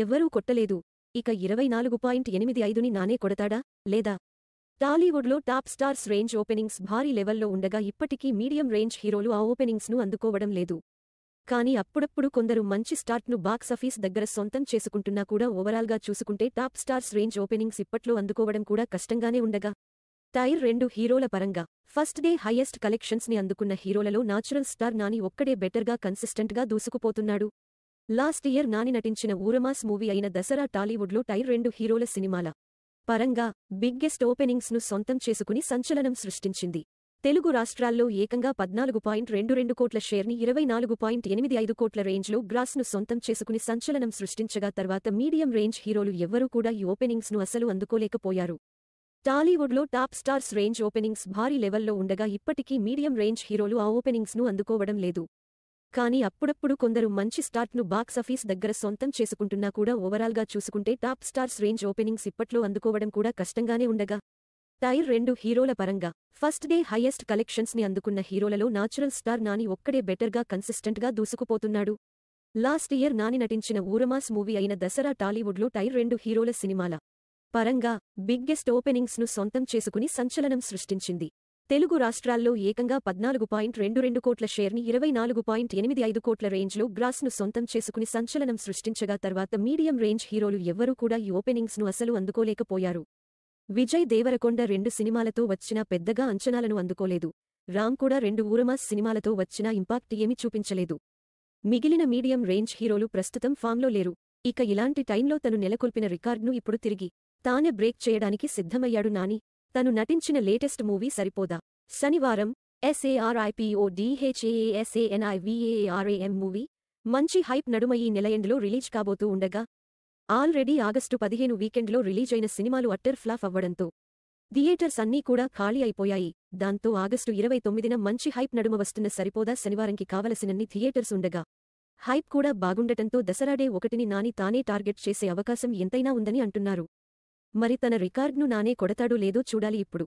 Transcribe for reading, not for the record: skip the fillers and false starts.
ఎవ్వరూ కొట్టలేదు. ఇక 24.85ని నానే కొడతాడా లేదా? టాలీవుడ్లో టాప్ స్టార్స్ రేంజ్ ఓపెనింగ్స్ భారీ లెవెల్లో ఉండగా ఇప్పటికీ మీడియం రేంజ్ హీరోలు ఆ ఓపెనింగ్స్ను అందుకోవడం లేదు. కానీ అప్పుడప్పుడు కొందరు మంచి స్టార్ట్ను బాక్సాఫీస్ దగ్గర సొంతం చేసుకుంటున్నా కూడా ఓవరాల్గా చూసుకుంటే టాప్ స్టార్స్ రేంజ్ ఓపెనింగ్స్ ఇప్పట్లో అందుకోవడం కూడా కష్టంగానే ఉండగా. టైర్ 2 హీరోల పరంగా ఫస్ట్ డే హైయెస్ట్ కలెక్షన్స్ ని అందుకున్న హీరోలలో నాచురల్ స్టార్ నాని ఒక్కడే బెటర్గా కన్సిస్టెంట్గా దూసుకుపోతున్నాడు. లాస్ట్ ఇయర్ నాని నటించిన ఊరమాస్ మూవీ అయిన దసరా టాలీవుడ్లో టైర్ 2 హీరోల సినిమాల పరంగా బిగ్గెస్ట్ ఓపెనింగ్స్ను సొంతం చేసుకుని సంచలనం సృష్టించింది. తెలుగు రాష్ట్రాల్లో ఏకంగా 14.22 కోట్ల షేర్ని 24.85 కోట్ల రేంజ్లో గ్రాస్ను సొంతం చేసుకుని సంచలనం సృష్టించగా తర్వాత మీడియం రేంజ్ హీరోలు ఎవ్వరూ కూడా ఈ ఓపెనింగ్స్ను అసలు అందుకోలేకపోయారు. టాలీవుడ్లో టాప్ స్టార్స్ రేంజ్ ఓపెనింగ్స్ భారీ లెవెల్లో ఉండగా ఇప్పటికీ మీడియం రేంజ్ హీరోలు ఆ ఓపెనింగ్స్ను అందుకోవడం లేదు. కానీ అప్పుడప్పుడు కొందరు మంచి స్టార్ట్ను బాక్సాఫీస్ దగ్గర సొంతం చేసుకుంటున్నా కూడా ఓవరాల్గా చూసుకుంటే టాప్ స్టార్స్ రేంజ్ ఓపెనింగ్స్ ఇప్పట్లో అందుకోవడం కూడా కష్టంగానే ఉండగా. టైర్ 2 హీరోల పరంగా ఫస్ట్ డే హైయెస్ట్ కలెక్షన్స్ ని అందుకున్న హీరోలలో నాచురల్ స్టార్ నాని ఒక్కడే బెటర్గా కన్సిస్టెంట్గా దూసుకుపోతున్నాడు. లాస్ట్ ఇయర్ నాని నటించిన ఊరమాస్ మూవీ అయిన దసరా టాలీవుడ్లో టైర్ 2 హీరోల సినిమాల పరంగా బిగ్గెస్ట్ ఓపెనింగ్స్ను సొంతం చేసుకుని సంచలనం సృష్టించింది. తెలుగు రాష్ట్రాల్లో ఏకంగా 14.22 కోట్ల షేర్ని 24.85 కోట్ల రేంజ్లో గ్రాస్ను సొంతం చేసుకుని సంచలనం సృష్టించగా తర్వాత మీడియం రేంజ్ హీరోలు ఎవ్వరూ కూడా ఈ ఓపెనింగ్స్ను అసలు అందుకోలేకపోయారు. విజయ్ దేవరకొండ 2 సినిమాలతో వచ్చినా పెద్దగా అంచనాలను అందుకోలేదు. రామ్ కూడా 2 ఊరమాస్ సినిమాలతో వచ్చినా ఇంపాక్ట్ ఏమీ చూపించలేదు. మిగిలిన మీడియం రేంజ్ హీరోలు ప్రస్తుతం ఫామ్లో లేరు. ఇక ఇలాంటి టైంలో తను నెలకొల్పిన రికార్డ్ను ఇప్పుడు తిరిగి తానే బ్రేక్ చేయడానికి సిద్ధమయ్యాడు నాని. తను నటించిన లేటెస్ట్ మూవీ సరిపోదా శనివారం SARIPODHAASANIVAARAM మూవీ మంచి హైప్ నడుమ ఈ నెల ఎండ్లో రిలీజ్ కాబోతూ ఉండగా ఆల్రెడీ ఆగస్టు 15 వీకెండ్లో రిలీజైన సినిమాలు అట్టర్ ఫ్లాప్ అవ్వడంతో థియేటర్స్ అన్నీ కూడా ఖాళీ అయిపోయాయి. దాంతో ఆగస్టు 29న మంచి హైప్ నడుమ వస్తున్న సరిపోదా శనివారంకి కావలసినన్ని థియేటర్స్ ఉండగా హైప్ కూడా బాగుండటంతో దసరా డే 1ని నాని తానే టార్గెట్ చేసే అవకాశం ఎంతైనా ఉందని అంటున్నారు. మరి తన రికార్డ్ను నానే కొడతాడో లేదో చూడాలి ఇప్పుడు.